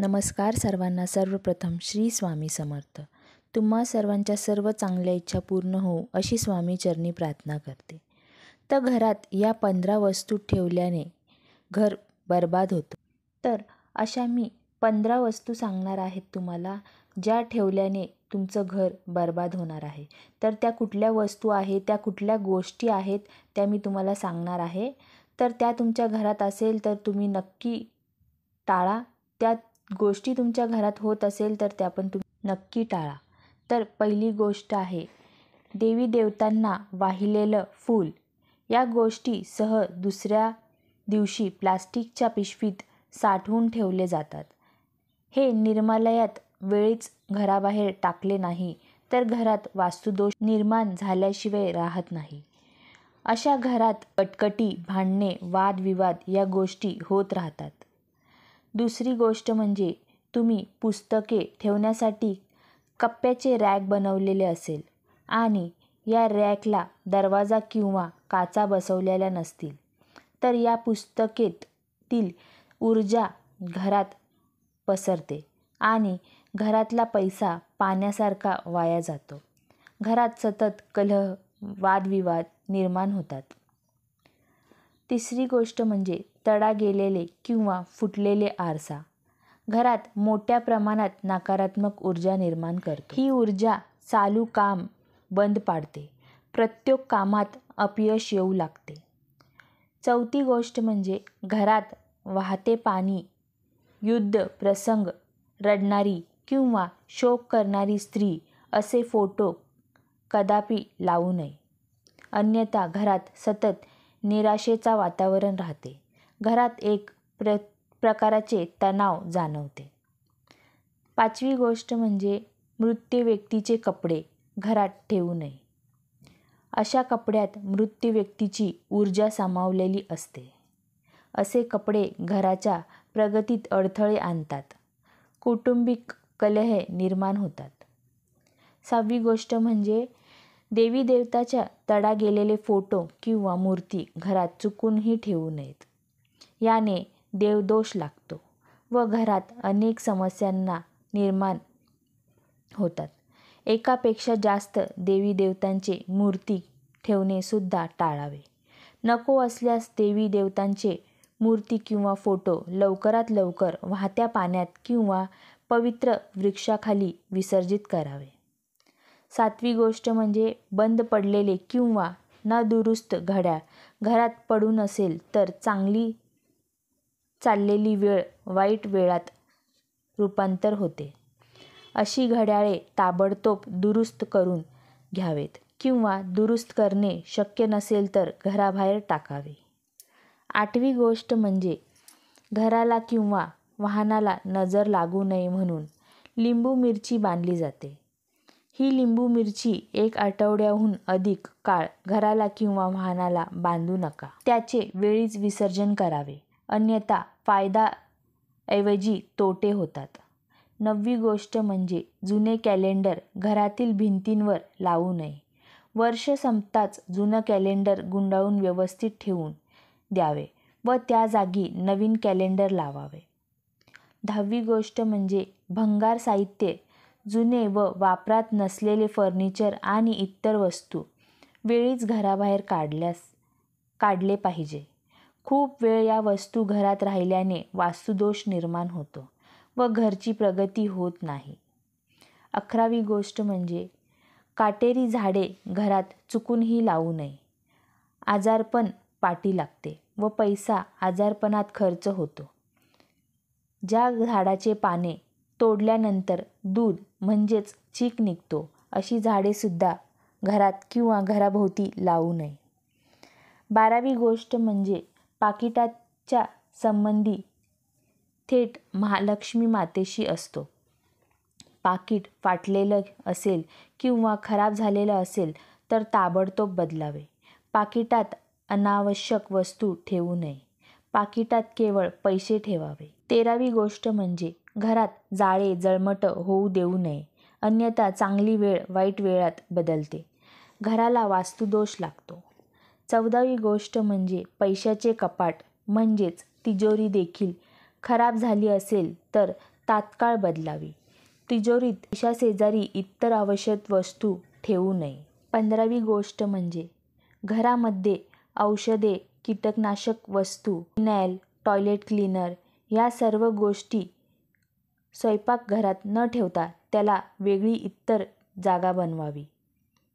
नमस्कार सर्वांना. सर्वप्रथम श्री स्वामी समर्थ. तुम्हा सर्वांच्या सर्व चांगल्या इच्छा पूर्ण होऊ अशी स्वामी चरणी प्रार्थना करते. तर घरात या 15 वस्तू ठेवल्याने घर बर्बाद होतं. तर अशा मी 15 वस्तू सांगणार आहेत तुम्हाला, ज्या ठेवल्याने तुमचं घर बर्बाद होणार आहे. तर त्या कुठल्या वस्तू आहेत, त्या कुठल्या गोष्टी आहेत, त्या मी तुम्हाला सांगणार आहे. तर त्या तुमच्या घरात असेल तर तुम्ही नक्की टाळा. त्या गोष्टी तुमच्या घरात होत असेल तर त्या पण तुम्ही नक्की टाळा. तर पहिली गोष्ट आहे देवी देवतांना वाहिलेलं फूल. या गोष्टीसह दुसऱ्या दिवशी प्लास्टिकच्या पिशवीत साठवून ठेवले जातात. हे निर्मालयात वेळीच घराबाहेर टाकले नाही तर घरात वास्तुदोष निर्माण झाल्याशिवाय राहत नाही. अशा घरात कटकटी, भांडणे, वादविवाद या गोष्टी होत राहतात. दुसरी गोष्ट म्हणजे तुम्ही पुस्तके ठेवण्यासाठी कप्प्याचे रॅक बनवलेले असेल आणि या रॅकला दरवाजा किंवा काचा बसवलेल्या नसतील तर या पुस्तकेतील ऊर्जा घरात पसरते आणि घरातला पैसा पाण्यासारखा वाया जातो. घरात सतत कलह, वादविवाद निर्माण होतात. तिसरी गोष्ट म्हणजे तडा गेलेले किंवा फुटलेले आरसा. घरात मोठ्या प्रमाणात नकारात्मक ऊर्जा निर्माण करतो. ही ऊर्जा चालू काम बंद पाडते. प्रत्येक कामात अपयश येऊ लागते. चौथी गोष्ट म्हणजे घरात वाहते पाणी, युद्ध प्रसंग, रडणारी किंवा शोक करणारी स्त्री असे फोटो कदापि लावू नये. अन्यथा घरात सतत निराशेचा वातावरण राहते. घरात एक प्रकारचे तणाव जाणवते. पाचवी गोष्ट म्हणजे मृत व्यक्तीचे कपडे घरात ठेवू नये. अशा कपड्यात मृत व्यक्तीची ऊर्जा सामावलेली असते. असे कपडे घराच्या प्रगतीत अडथळे आणतात. कौटुंबिक कलह निर्माण होतात. सहावी गोष्ट म्हणजे देवी देवताच्या तडा गेलेले फोटो किंवा मूर्ती घरात चुकूनही ठेवू नयेत. याने देवदोष लागतो व घरात अनेक समस्यांना निर्माण होतात. एकापेक्षा जास्त देवी देवतांचे मूर्ती ठेवणे सुद्धा टाळावे. नको असल्यास देवी देवतांचे मूर्ती किंवा फोटो लवकरात लवकर वाहत्या पाण्यात किंवा पवित्र वृक्षाखाली विसर्जित करावे. सातवी गोष्ट म्हणजे बंद पडलेले किंवा न दुरुस्त घड्याळ घरात पडून असेल तर चांगली चाललेली वेळ वाईट वेळात रूपांतर होते. अशी घड्याळे ताबडतोब दुरुस्त करून घ्यावेत किंवा दुरुस्त करणे शक्य नसेल तर घराबाहेर टाकावे. आठवी गोष्ट म्हणजे घराला किंवा वाहनाला नजर लागू नये म्हणून लिंबू मिरची बांधली जाते. ही लिंबू मिरची 1 आठवड्याहून अधिक काळ घराला किंवा वाहनाला बांधू नका. त्याचे वेळीच विसर्जन करावे. अन्यथा फायदा ऐवजी तोटे होतात. नववी गोष्ट म्हणजे जुने कॅलेंडर घरातील भिंतींवर लावू नये. वर्ष संपताच जुनं कॅलेंडर गुंडाळून व्यवस्थित ठेवून द्यावे व त्या जागी नवीन कॅलेंडर लावावे. 10वी गोष्ट म्हणजे भंगार साहित्य, जुने व वापरात नसलेले फर्निचर आणि इतर वस्तू वेळीच घराबाहेर काढले पाहिजे. खूप वेळ या वस्तू घरात राहिल्याने वास्तुदोष निर्माण होतो व घरची प्रगती होत नाही. 11वी गोष्ट म्हणजे काटेरी झाडे घरात चुकूनही लावू नये. आजारपण पाठी लागते व पैसा आजारपणात खर्च होतो. ज्या झाडाचे पाने तोडल्यानंतर दूध म्हणजेच चीक निघतो अशी झाडे सुद्धा घरात किंवा घराभोवती लावू नये. 12वी गोष्ट म्हणजे पाकिटाच्या संबंधी थेट महालक्ष्मी मातेशी असतो. पाकिट फाटलेलं असेल किंवा खराब झालेलं असेल तर ताबडतोब बदलावे. पाकिटात अनावश्यक वस्तू ठेवू नये. पाकिटात केवळ पैसे ठेवावे. 13वी गोष्ट म्हणजे घरात जाळे जळमट होऊ देऊ नये. अन्यथा चांगली वेळ वाईट वेळात बदलते. घराला वास्तुदोष लागतो. 14वी गोष्ट म्हणजे पैशाचे कपाट म्हणजेच तिजोरी देखील खराब झाली असेल तर तात्काळ बदलावी. तिजोरीत पैशाशेजारी इतर आवश्यक वस्तू ठेवू नये. 15वी गोष्ट म्हणजे घरामध्ये औषधे, कीटकनाशक वस्तू, फिनाईल, टॉयलेट क्लीनर या सर्व गोष्टी स्वयंपाकघरात न ठेवता त्याला वेगळी इतर जागा बनवावी.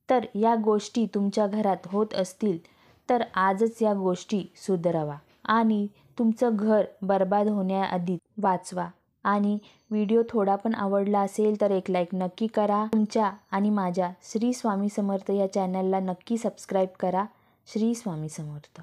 तर या गोष्टी तुमच्या घरात होत असतील तर आजच या गोष्टी सुधारवा आणि तुमचं घर बर्बाद होण्याआधी वाचवा. आणि व्हिडिओ थोडा पण आवडला असेल तर एक लाईक नक्की करा. तुमच्या आणि माझ्या श्री स्वामी समर्थ या चॅनलला नक्की सबस्क्राईब करा. श्री स्वामी समर्थ.